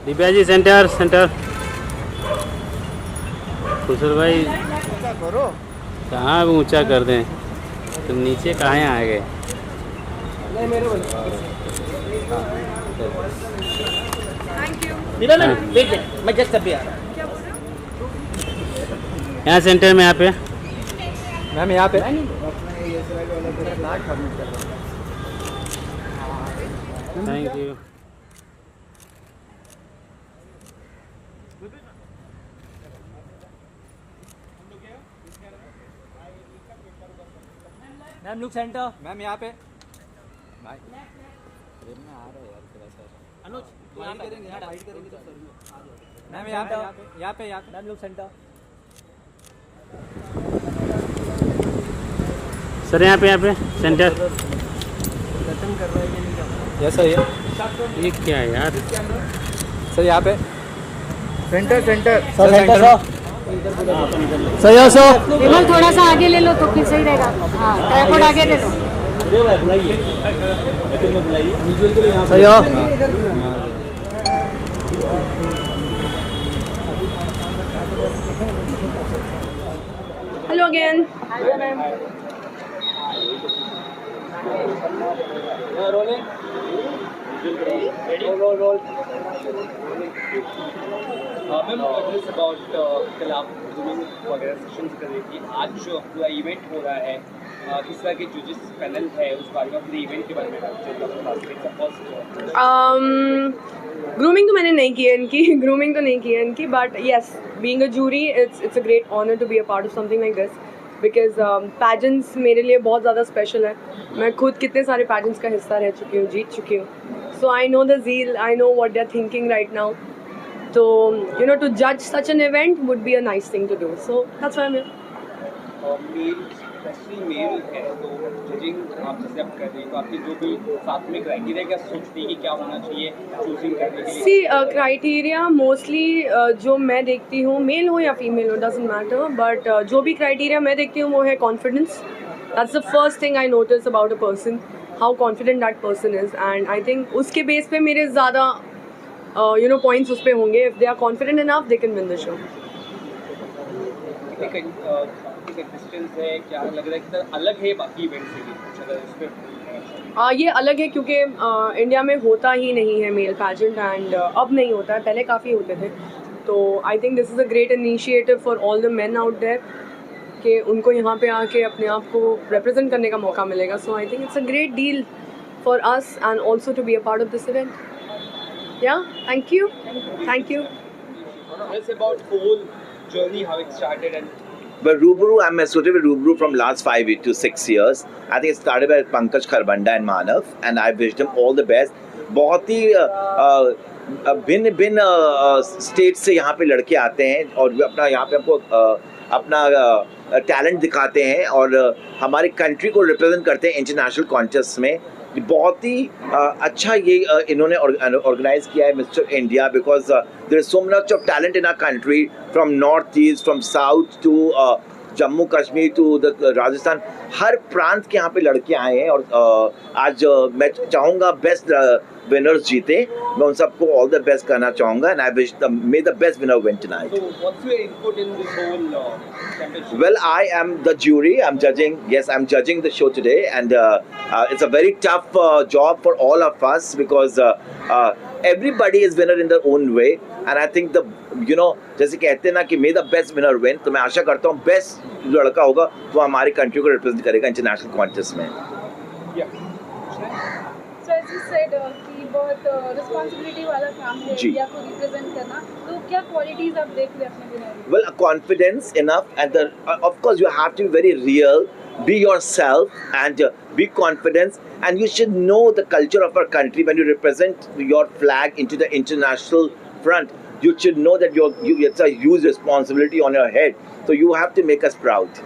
Divya ji centre centre. खुसर भाई करो कहाँ ऊंचा कर दें, तो नीचे कहाँ आ गए। मैं जस्ट अभी आ रहा हूँ। यहाँ सेंटर में यहाँ पे मैम यहाँ पे thank you. Ma'am look centre. Ma'am यहाँ पे भाई फ्रेम में आ रहा है यार थोड़ा सा। अनुज वाइड करेंगे, यहाँ वाइड करेंगे तो सर। मैम यहाँ पे मैम लुक सेंटर। सर यहाँ पे सेंटर। खत्म कर रहा है कि नहीं कर रहा है? यस सर ये क्या है यार। सर यहाँ पे centre centre sir centre sir यहाँ सर विमल थोड़ा सा आगे ले लो तो फिर सही रहेगा। हाँ ट्राइपॉड आगे ले लो। सर यहाँ हेलो अगेन। मैम अबाउट कल आप ग्रूमिंग वगैरह सेशंस कर रही थी, आज जो पूरा इवेंट हो रहा है किस तरह के जजेस पैनल है उस बारे में, पूरे इवेंट के बारे में ग्रूमिंग तो मैंने नहीं की है इनकी ग्रूमिंग तो नहीं की है इनकी, but yes being a jury it's a great honour to be a part of something like this, because pageants मेरे लिए बहुत ज़्यादा स्पेशल है। मैं खुद कितने सारे पैजेंट्स का हिस्सा रह चुकी हूँ, जीत चुकी हूँ, so I know the zeal, I know what they are thinking right now, तो यू नो टू जज such an event would be a nice thing to do, so that's why I am here. Specially male है तो judging आप जैसे आप कर रही हैं तो आपकी जो भी साथ में क्राइटेरिया क्या सोचती है कि क्या होना चाहिए चूजिंग करने के लिए? सी क्राइटेरिया मोस्टली जो मैं देखती हूँ, मेल हो या फीमेल हो डजंट मैटर, बट जो भी क्राइटेरिया मैं देखती हूँ वो है confidence. That's the first thing I notice about a person, how confident that person is, and I think उसके बेस पे मेरे ज़्यादा यू नो पॉइंट्स उस पर होंगे। If they are confident enough they can win the show. Distance है क्या लग रहा है कि अलग है बाकी इवेंट से भी अगर इस पे? ये अलग है क्योंकि इंडिया में होता ही नहीं है मेल पैजेंट, एंड अब नहीं होता है, पहले काफ़ी होते थे, तो I think this is a great initiative for all the men out there कि उनको यहाँ पे आके अपने आप को रिप्रेजेंट करने का मौका मिलेगा, so I think it's a great deal for us and also to be a part of this event. Yeah thank you thank you. It's about whole journey, how it started and But Rubru, I'm associated with Rubru from last 5 to 6 years. I think it started by Pankaj Kharbanda and Manav, and I wish them all the best. बहुत ही भिन्न state से यहाँ पे लड़के आते हैं और अपना यहाँ पे हमको अपना टैलेंट दिखाते हैं और हमारी कंट्री को रिप्रेजेंट करते हैं इंटरनेशनल कॉन्टेस्ट में। बहुत ही अच्छा ये इन्होंने ऑर्गेनाइज किया है mister India, because there is so much of talent in our country, from north east, from south to Jammu Kashmir to the Rajasthan, हर प्रांत के यहाँ पे लड़के आए हैं और आज मैं चाहूँगा बेस्ट विनर्स जीते, मैं उन सबको ऑल द बेस्ट करना चाहूँगा and I wish may the best winner win tonight. so what's your input in this whole championship? Well, I am the jury. I'm judging. Yes, I'm judging the show today, and it's a very tough job for all of us because everybody is winner in their own way, and I think जैसे कहते हैं ना कि may the best winner win, तो मैं आशा करता हूँ best जो लड़का होगा वो हमारी कंट्री को रिप्रेजेंट करेगा इंटरनेशनल कॉन्टेस्ट में। So as you said कि बहुत रिस्पॉन्सिबिलिटी वाला काम है इंडिया को रिप्रेजेंट करना, तो क्या क्वालिटीज आप देख रहे अपने विनर में? Well, confidence enough, and of course you have to be very real, be yourself, and be confident, and you should know the culture of our country. When you represent your flag into the international front, you should know that it's a huge responsibility on your head, so you have to make us proud.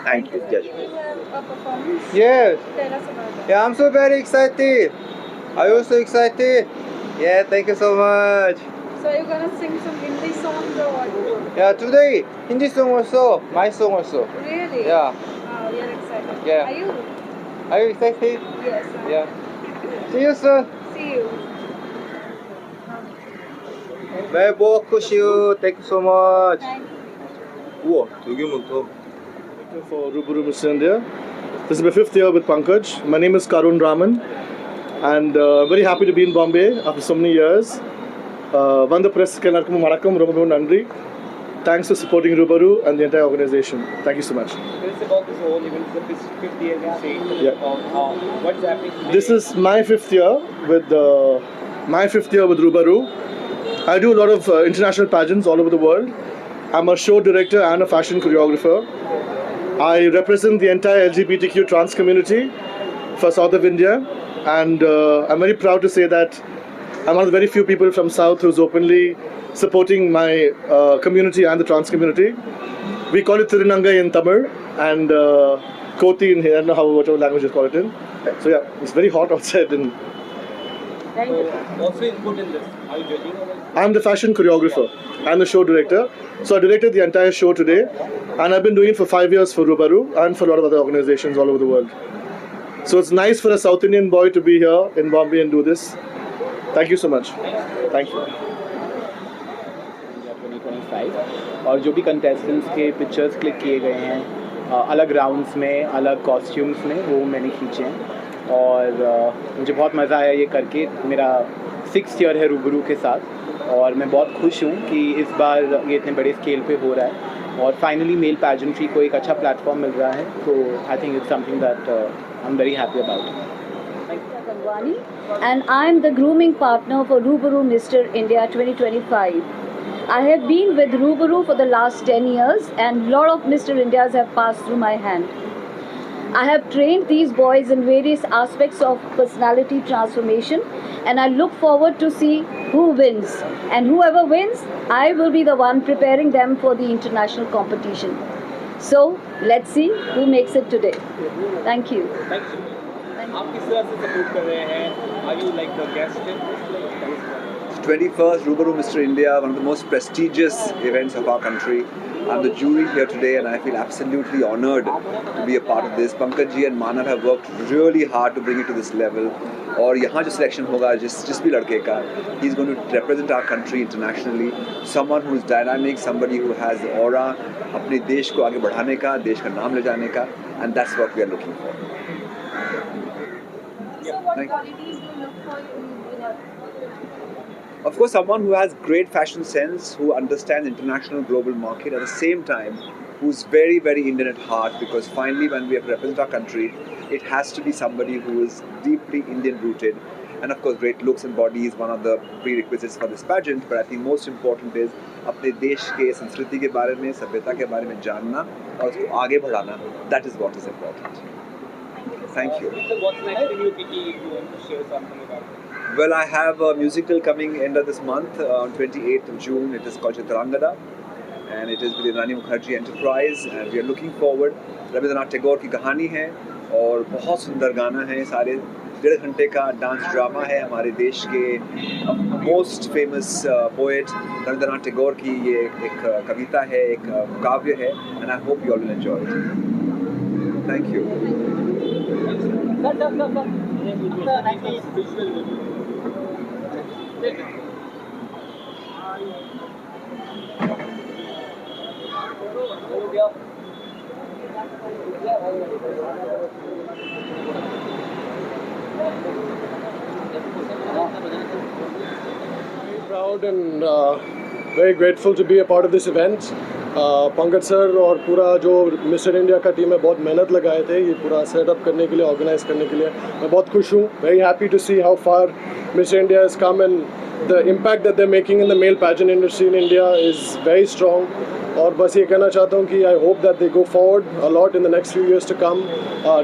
Thank you. Yes. A performance? Yes. Tell us about that. Yeah, I'm so very excited. Are you so excited? Yeah, thank you so much. So are you gonna sing some Hindi songs or what? Yeah, today Hindi song also, my song also. Really? Yeah. Oh, we are excited. Yeah. Are you? Are you excited? Yes. Yeah. See you soon. See you. मैं बहुत खुश हूँ. Thank you so much. Thank you. 우와, 되게 많다. For Ruburu Mr. India. This is my 5th year with Pankaj. My name is Karun Raman, and I'm very happy to be in Bombay after so many years. Vanda Press Kenarkum Marakam Romabu Nandri. Thanks for supporting Ruburu and the entire organization. Thank you so much. It's about this whole event, the 50th year you say. Yeah. What's happening today? This is my 5th year with Ruburu. I do a lot of international pageants all over the world. I'm a show director and a fashion choreographer. I represent the entire LGBTQ trans community for South of India, and I'm very proud to say that I'm one of the very few people from South who's openly supporting my community and the trans community. We call it Tirunangai in Tamil and Koti in here, I don't know how, whatever language you call it in. So yeah, it's very hot outside. And Also input in this. Are you judging or what? I'm the fashion choreographer and the show director. So I directed the entire show today, and I've been doing it for 5 years for Ruburu and for a lot of other organizations all over the world. So it's nice for a South Indian boy to be here in Bombay and do this. Thank you so much. Thank you. 2025 और जो भी contestants के pictures click किए गए हैं अलग rounds में, अलग कॉस्ट्यूम्स में, वो मैंने खींचे हैं और मुझे बहुत मज़ा आया ये करके. मेरा 6th ईयर है रूबरू के साथ और मैं बहुत खुश हूँ कि इस बार ये इतने बड़े स्केल पे हो रहा है और फाइनली मेल पैजेंट्री को एक अच्छा प्लेटफॉर्म मिल रहा है. तो I think it's something that I am very happy about. Gangwani, and I am the grooming partner for Ruburu Mr. India 2025. I have been with Ruburu for the last 10 years and a lot of Mr. Indias have passed through my hand. I have trained these boys in various aspects of personality transformation and I look forward to see who wins, and whoever wins, I will be the one preparing them for the international competition. So let's see who makes it today. Thank you. Thank you. आप किस तरह से support कर रहे हैं? Are you like a guest? 21st Ruburu Mr. India, one of the most prestigious events of our country. I'm the jury here today and I feel absolutely honored to be a part of this. Pankaj ji and Manav have worked really hard to bring it to this level. और यहाँ जो selection होगा जिस भी लड़के का, he's going to represent our country internationally. Someone who is dynamic, somebody who has the aura, अपने देश को आगे बढ़ाने का, देश का नाम ले जाने का, and that's what we are looking for. So what qualities do you look for in a Of course, someone who has great fashion sense, who understands international global market at the same time, who's very, very Indian at heart, because finally when we represent our country, it has to be somebody who is deeply Indian rooted. And of course, great looks and body is one of the prerequisites for this pageant, but I think most important is अपने देश के संस्कृति के बारे में, सभ्यता के बारे में जानना और उसको आगे बढ़ाना. That is what is important. Thank you. So what's next in UPT? If you want to share something about it. Well, I have a musical coming end of this month on 28th of June. It is called Chitrangada and it is with the Rani Mukherjee Enterprise and we are looking forward. Rabindranath Tagore की कहानी है और बहुत सुंदर गाना है. सारे 1.5 घंटे का डांस ड्रामा है. हमारे देश के most famous poet Rabindranath Tagore की ये एक कविता है, एक काव्य है and I hope you all will enjoy it. Thank you. Proud and very grateful to be a part of this event. Pankaj sir और पूरा जो मिस्टर इंडिया का टीम है बहुत मेहनत लगाए थे ये पूरा सेटअप करने के लिए, ऑर्गेनाइज करने के लिए. मैं बहुत खुश हूँ. Very happy to see how far mister India has come and the impact that they are making in the male pageant industry in India is very strong. और बस ये कहना चाहता हूँ कि I hope that they go forward a lot in the next few years to come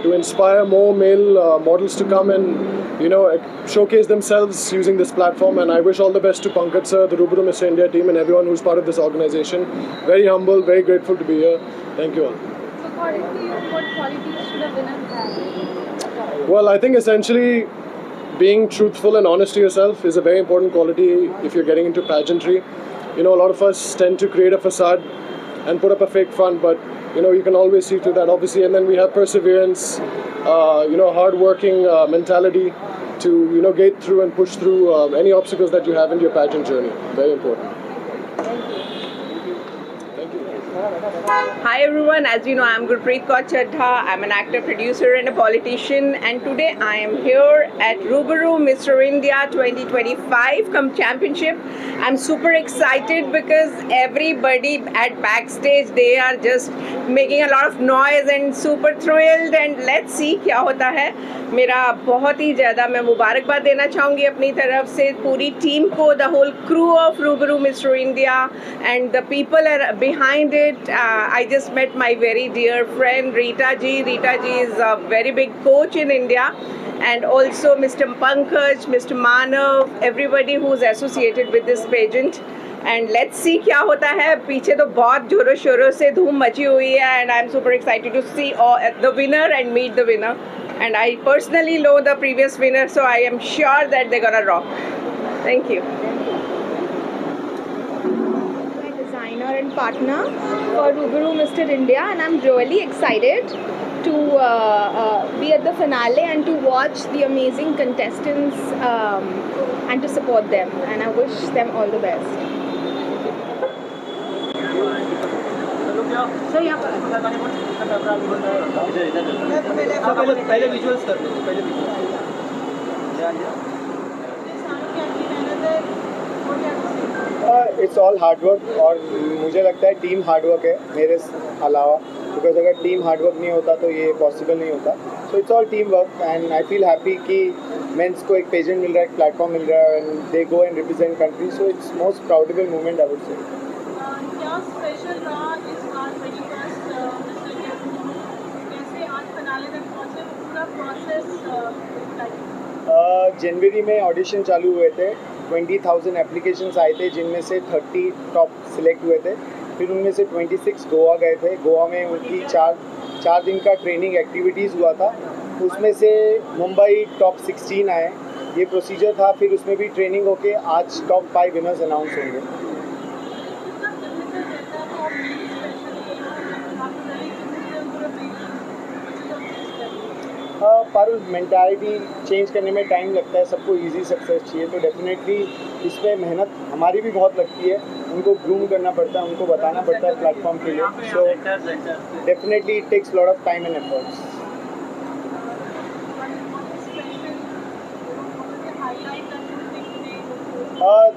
to inspire more male models to come and showcase themselves using this platform. And I wish all the best to Pankaj sir, the Ruburu Mr. India team and everyone who's part of this organization. Very humble, very grateful to be here. Thank you all. So according to you, what qualities should a winner have? Well, I think essentially being truthful and honest to yourself is a very important quality if you're getting into pageantry. You know, a lot of us tend to create a facade and put up a fake front, but you know, you can always see through that, obviously. And then we have perseverance, you know, hard-working mentality to, you know, get through and push through any obstacles that you have in your pageant journey. Very important. Hi everyone, as you know, I'm Gurpreet Kaur Chadha. I'm an actor, producer and a politician, and today I am here at Rubaru Mr. India 2025 Championship. I'm super excited because everybody at backstage, they are just making a lot of noise and super thrilled, and let's see क्या होता है. मेरा बहुत ही ज़्यादा मैं मुबारकबाद देना चाहूँगी अपनी तरफ से पूरी टीम को, the whole crew of Rubaru Mr. India and the people are behind it. I just met my very dear friend Rita ji. Rita ji is a very big coach in India, and also Mr. Pankaj, Mr. Manav, everybody who's associated with this pageant. And let's see क्या होता है. पीछे तो बहुत जोरों शोरों से धूम मची हुई है, and I'm super excited to see the winner and meet the winner. And I personally know the previous winner, so I am sure that they're gonna rock. Thank you. Designer and partner for Rubaru Mr. India, and I'm really excited to be at the finale and to watch the amazing contestants and to support them, and I wish them all the best. So yeah, पहले visuals कर दो, पहले it's all hard work, और मुझे लगता है team hard work है मेरे अलावा, बिकॉज अगर टीम हार्ड वर्क नहीं होता तो ये पॉसिबल नहीं होता. So it's all team work, and I feel happy कि मेंस को एक पेजेंट मिल रहा है, एक प्लेटफॉर्म मिल रहा है, and they go and represent country. So it's most proudable moment I would say. क्या स्पेशल रहा इस बार 21st कैसे आज फिनाले तक पहुंचे, पूरा प्रोसेस जनवरी में ऑडिशन चालू हुए थे, 20,000 एप्लीकेशंस आए थे, जिनमें से 30 टॉप सिलेक्ट हुए थे. फिर उनमें से 26 गोवा गए थे. गोवा में उनकी चार दिन का ट्रेनिंग एक्टिविटीज़ हुआ था. उसमें से मुंबई टॉप 16 आए. ये प्रोसीजर था. फिर उसमें भी ट्रेनिंग होके आज टॉप 5 विनर्स अनाउंस होंगे. पर मेंटालिटी चेंज करने में टाइम लगता है. सबको इजी सक्सेस चाहिए, तो डेफिनेटली इस पर मेहनत हमारी भी बहुत लगती है. उनको ग्रूम करना पड़ता है, उनको बताना पड़ता है प्लेटफॉर्म के लिए. So definitely it takes lot of time and efforts.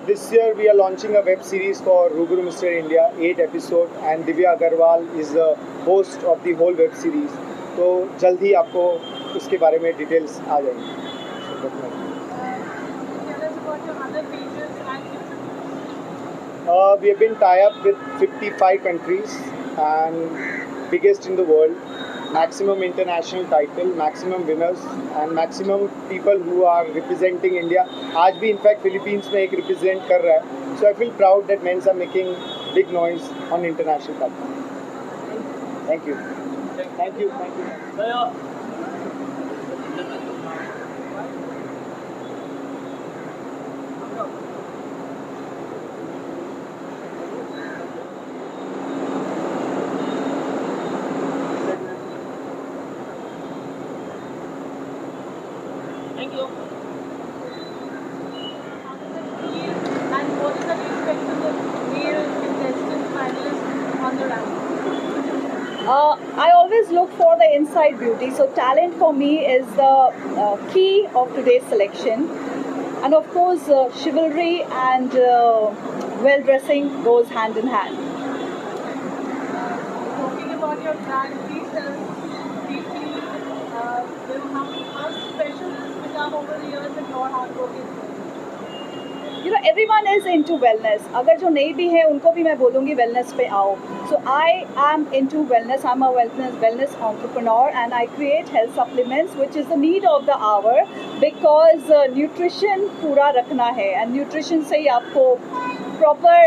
This year we are launching a web series for Rubaru Mr. India, 8 episodes, and Divya Agarwal is the host of the whole web series. तो जल्द ही आपको उसके बारे में details आ जाएंगी. We have been tied up with 55 countries and biggest in the world. Maximum international title, maximum winners and maximum people who are representing India. आज भी in fact Philippines में एक रिप्रेजेंट कर रहा है. So I feel proud that men are making big noise on international platform. Thank you. Thank you. Thank you. Thank you. And what is the respect to the male contestant finalists on the round? I always look for the inside beauty. So talent for me is the key of today's selection. And of course, chivalry and well-dressing goes hand in hand. Talking about your brand, please tell us briefly, how special this has become over the years and your hard work is doing. You know, everyone is into wellness. अगर जो नहीं भी है उनको भी मैं बोलूँगी wellness पे आओ. So I am into wellness. I'm a wellness entrepreneur, and I create health supplements, which is the need of the hour, because nutrition पूरा रखना है, and nutrition से ही आपको proper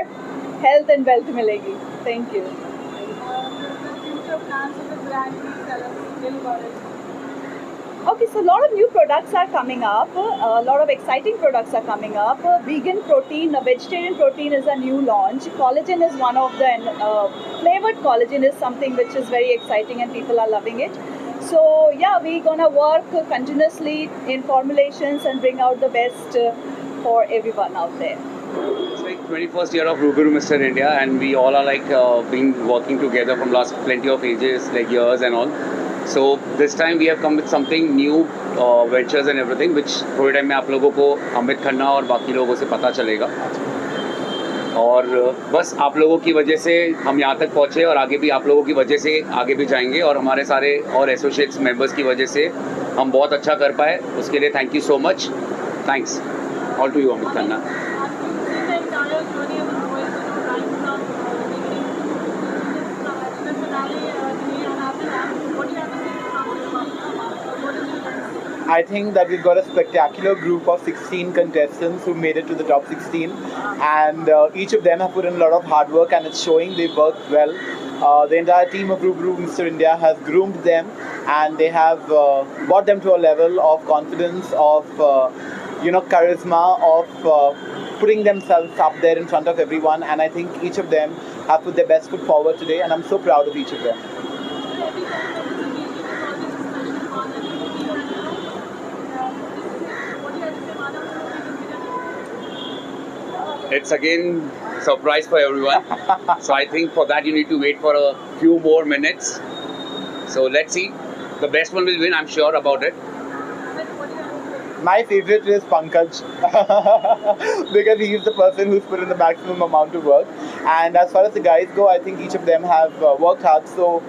health and wealth मिलेगी. Thank you. The future plans of the brand, please tell us a little about it. Okay, so a lot of new products are coming up. A lot of exciting products are coming up. Vegan protein, vegetarian protein is a new launch. Collagen is one of the flavored collagen is something which is very exciting and people are loving it. So yeah, we're gonna work continuously in formulations and bring out the best for everyone out there. It's like 21st year of Rubaru Mr. India, and we all are like been working together from last plenty of ages, like years and all. So this time we have come with something new, ventures and everything, which थोड़े time में आप लोगों को अमित खन्ना और बाकी लोगों से पता चलेगा. और बस आप लोगों की वजह से हम यहाँ तक पहुँचे और आगे भी आप लोगों की वजह से आगे भी जाएंगे और हमारे सारे और एसोसिएट्स मेंबर्स की वजह से हम बहुत अच्छा कर पाए. उसके लिए thank you so much. Thanks all to you Amit Khanna. I think that we've got a spectacular group of 16 contestants who made it to the top 16, and each of them have put in a lot of hard work, and it's showing they've worked well. The entire team of Rubaru Mr. India has groomed them, and they have brought them to a level of confidence, of charisma, of putting themselves up there in front of everyone, and I think each of them have put their best foot forward today, and I'm so proud of each of them. It's again surprise for everyone. So I think for that you need to wait for a few more minutes. So let's see. The best one will win, I'm sure about it. My favorite is Pankaj because he is the person who's put in the maximum amount of work. And as far as the guys go, I think each of them have worked hard. So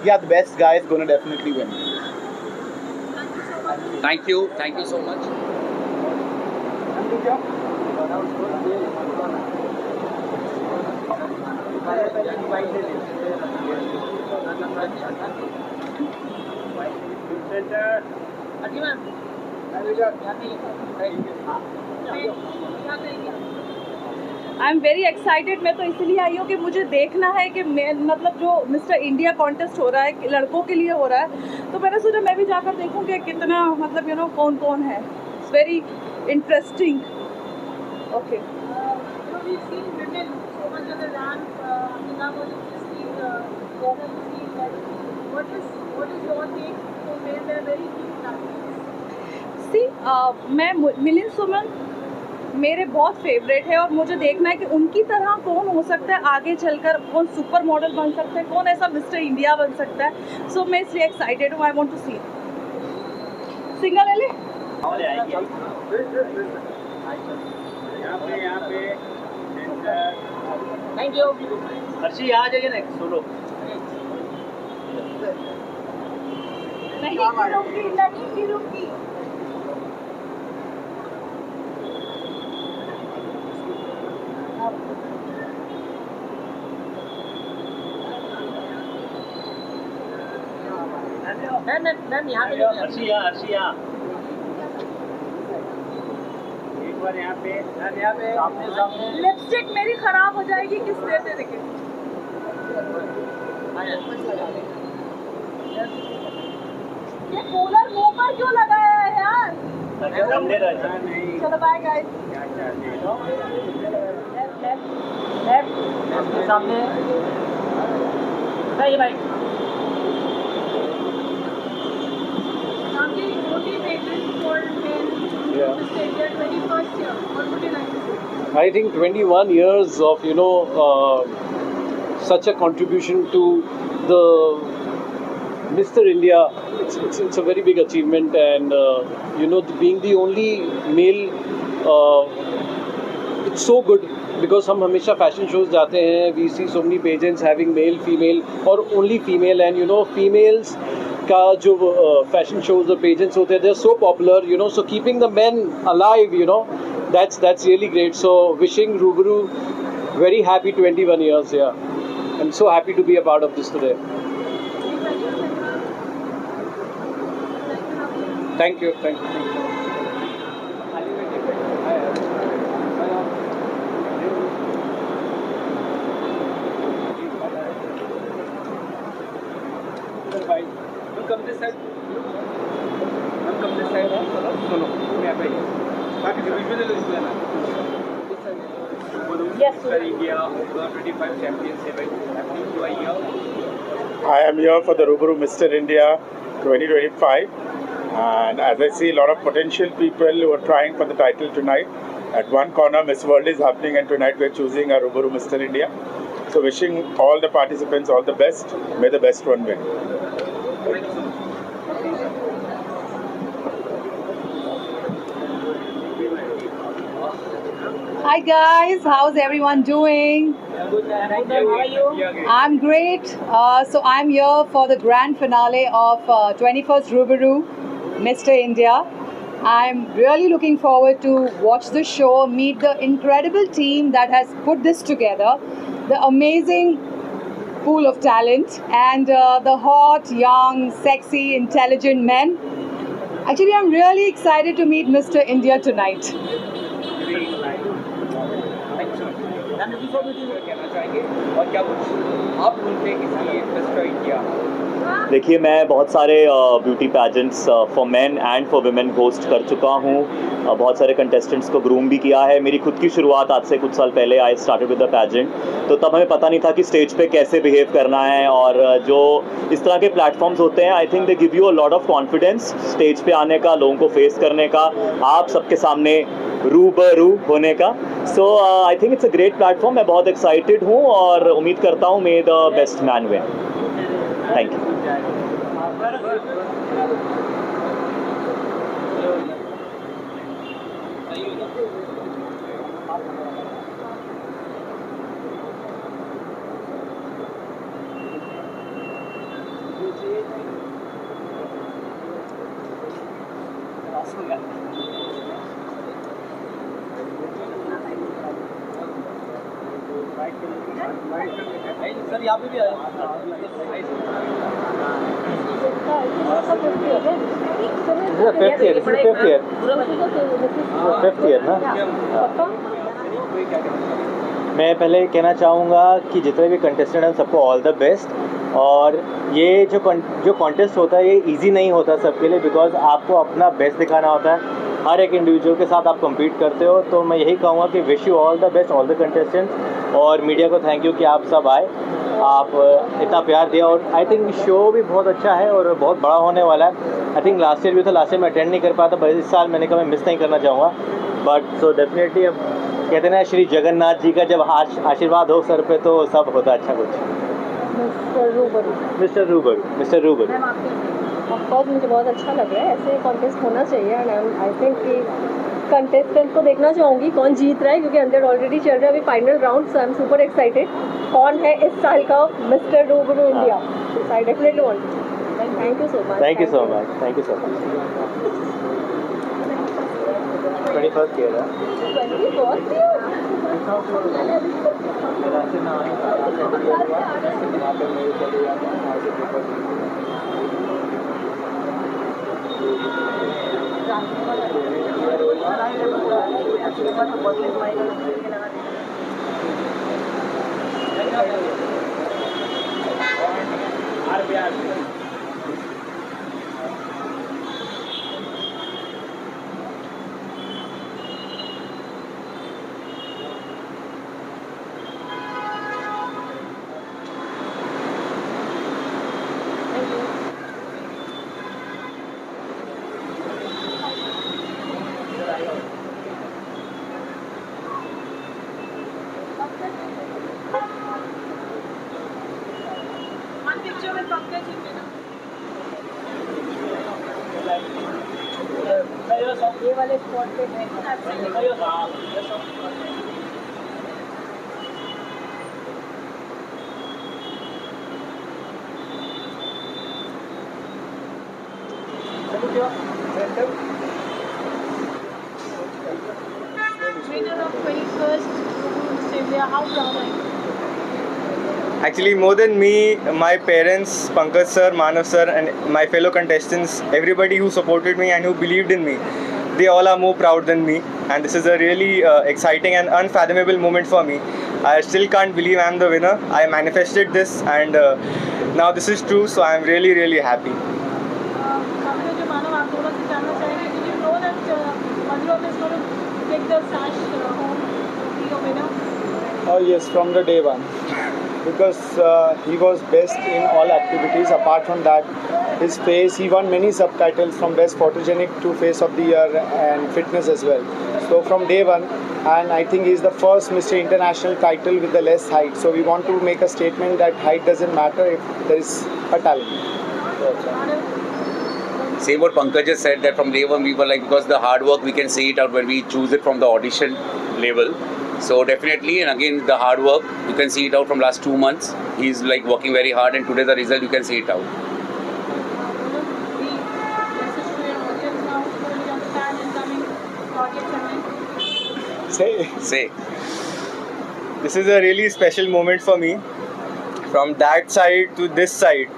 yeah, the best guy is going to definitely win. Thank you so much. I am very excited. मैं तो इसलिए आई हूँ कि मुझे देखना है कि मैं मतलब जो मिस्टर इंडिया कॉन्टेस्ट हो रहा है लड़कों के लिए हो रहा है, तो मैंने सोचा मैं भी जाकर देखूँ कि कितना मतलब कौन कौन है. It's very interesting. ओके. मैं मिलिंद सुमन मेरे बहुत फेवरेट है और मुझे देखना है कि उनकी तरह कौन हो सकता है आगे चलकर, कौन सुपर मॉडल बन सकता है, कौन ऐसा मिस्टर इंडिया बन सकता है. सो मैं इसलिए एक्साइटेड हूँ. I want to see. Single ले ले. Thank you. हर्षी आ जाइए ना सोलो. नहीं गिरूंगी. मैम यहाँ पे अर्शिया एक बार यहाँ पे सामने लिपस्टिक मेरी खराब हो जाएगी. किस देते देखे ये कूलर मुंह पर क्यों लगाया है यार. चलो बाय गाइस. सामने नहीं भाई. I think 21 years of such a contribution to the Mr. India, it's a very big achievement, and being the only male, it's so good because हम हमेशा fashion shows जाते हैं, we see so many pageants having male, female or only female, and females का जो fashion shows और pageants होते हैं, they're so popular, so keeping the men alive, that's really great. So wishing Rubaru very happy 21 years. Yeah, I'm so happy to be a part of this today. Thank you. Come this side. come this side, no, मैं यहाँ पे ही Yes, Sir, India 25 Championship happening to a year. I am here for the Rubaru Mr. India 2025, and as I see a lot of potential people who are trying for the title tonight. At one corner, Miss World is happening, and tonight we're choosing a Rubaru Mr. India. So wishing all the participants all the best. May the best one win. Hi guys, how's everyone doing? I'm great. So I'm here for the grand finale of 21st Rubaru Mr. India. I'm really looking forward to watch the show, meet the incredible team that has put this together, the amazing pool of talent, and the hot, young, sexy, intelligent men. Actually, I'm really excited to meet Mr. India tonight. कहना चाहेंगे और क्या कुछ आप ढूंढते हैं किसी mister India? देखिए, मैं बहुत सारे beauty pageants for main and for women host कर चुका हूँ. बहुत सारे कंटेस्टेंट्स को ग्रूम भी किया है. मेरी खुद की शुरुआत आज से कुछ साल पहले I started with the pageant. तो तब हमें पता नहीं था कि स्टेज पे कैसे बिहेव करना है, और जो इस तरह के प्लेटफॉर्म्स होते हैं, I think they give you a lot of confidence stage पे आने का, लोगों को फेस करने का, आप सबके सामने रूबरू होने का. So I think it's a great platform. मैं बहुत एक्साइटेड हूँ और उम्मीद करता हूँ may the best man win. Thank you. Sir यहाँ पे भी आए. फिफ्थ ईयर ना. मैं पहले कहना चाहूँगा कि जितने भी कंटेस्टेंट हैं सबको ऑल द बेस्ट. और ये जो कॉन्टेस्ट होता है ये इजी नहीं होता सबके लिए, बिकॉज आपको अपना बेस्ट दिखाना होता है. हर एक इंडिविजुअल के साथ आप compete करते हो. तो मैं यही कहूँगा कि wish you all the best all the contestants. और मीडिया को थैंक यू कि आप सब आए, आप इतना प्यार दिया. और आई थिंक शो भी बहुत अच्छा है और बहुत बड़ा होने वाला है. आई थिंक लास्ट ईयर भी था, लास्ट ईयर मैं अटेंड नहीं कर पाया था, बट इस साल मैंने कहा मैं मिस नहीं करना चाहूँगा. बट सो डेफिनेटली अब कहते हैं ना, श्री जगन्नाथ जी का जब आशीर्वाद हो सर पे तो सब होता है अच्छा कुछ. मिस्टर रूबरू. ऑफकोर्स मुझे बहुत अच्छा लग रहा है. ऐसे कॉन्टेस्ट होना चाहिए. एंड आई थिंक कि कंटेस्टेंट को देखना चाहूँगी कौन जीत रहा है, क्योंकि अंदर ऑलरेडी चल रहा है अभी final round. So I am super excited कौन है इस साल का mister Rubaru India. I definitely want to. Thank you so much. Thank you so much. Thank you so much. 21st year है. 21st year. ये वाले स्पॉट पे Winner of 21st India, how proud are you? Actually, more than me, my parents, Pankaj sir, Manav sir, and my fellow contestants, everybody who supported me and who believed in me, they all are more proud than me. And this is a really exciting and unfathomable moment for me. I still can't believe I'm the winner. I manifested this, and now this is true, so I'm really, really happy. जो मानव आप थोड़ा सा जानना Ruburu is going to take the sash home, be a winner? Oh yes, from the day one. Because he was best in all activities. Apart from that, his face, he won many subtitles from Best Photogenic to Face of the Year and Fitness as well. So from day one, and I think he's the first Mr. International title with the less height. So we want to make a statement that height doesn't matter if there is a talent. Same what Pankaj just said, that from day one we were like, because the hard work we can see it out when we choose it from the audition level. So definitely, and again the hard work, you can see it out from last 2 months. He's like working very hard, and today the result you can see it out. Say. This is a really special moment for me. From that side to this side,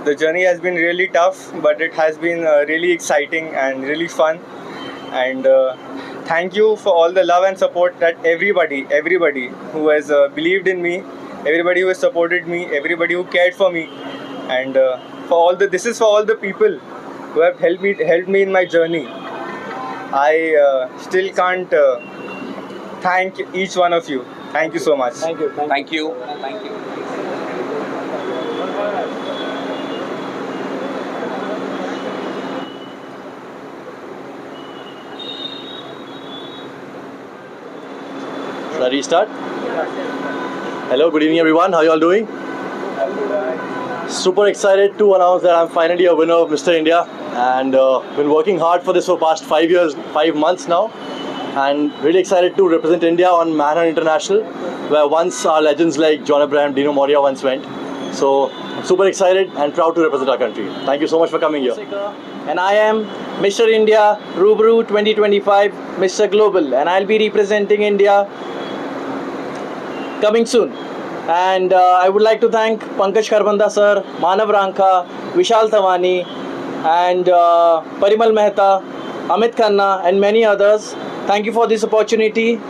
the journey has been really tough, but it has been really exciting and really fun. And thank you for all the love and support that everybody who has believed in me, everybody who has supported me, everybody who cared for me, and this is for all the people who have helped me in my journey. I still can't thank each one of you. Thank you so much. Thank you. Thank you. Thank you. Shall I restart? Hello, good evening everyone. How are you all doing? Super excited to announce that I'm finally a winner of Mr. India, and been working hard for this for past 5 months now, and really excited to represent India on Manhunt International, where once our legends like John Abraham, Dino Moria once went. So I'm super excited and proud to represent our country. Thank you so much for coming here. And I am Mr. India Ruburu 2025 Mr. Global, and I'll be representing India coming soon. And I would like to thank Pankaj Kharbanda sir, Manav Ranka, Vishal Tawani, and Parimal Mehta, Amit Khanna, and many others. Thank you for this opportunity.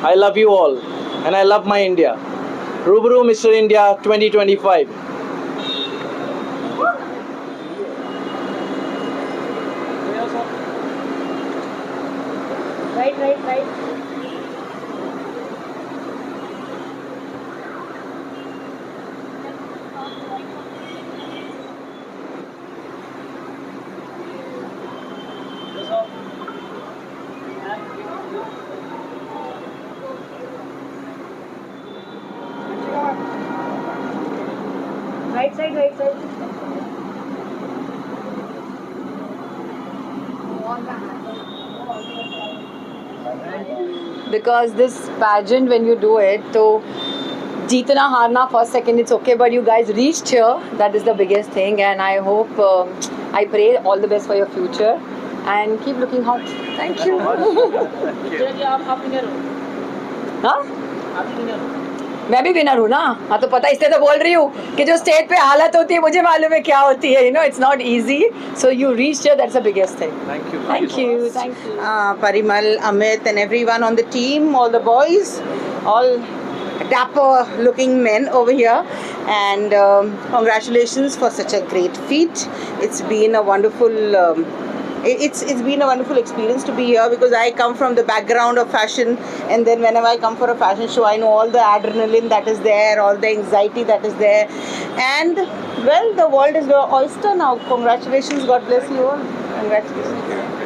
I love you all, and I love my India. Ruburu Mr. India 2025. Right. Right side. Because this pageant, when you do it, so jeetna harna first second it's okay, but you guys reached here, that is the biggest thing. And I hope, I pray all the best for your future and keep looking hot. Thank you. हाँ? मैं भी winner हूँ ना, हाँ तो पता इसलिए तो बोल रही हूँ कि जो स्टेज पे हालत होती है मुझे मालूम है क्या होती है, you know, it's not easy. So you reached here, that's the biggest thing. Thank you. Thank you. Parimal, Amit, and everyone on the team, all the boys, all dapper looking men over here, and congratulations for such a great feat. It's been a wonderful it's been a wonderful experience to be here, because I come from the background of fashion, and then whenever I come for a fashion show, I know all the adrenaline that is there, all the anxiety that is there, and well, the world is your oyster now. Congratulations, God bless you all. Congratulations.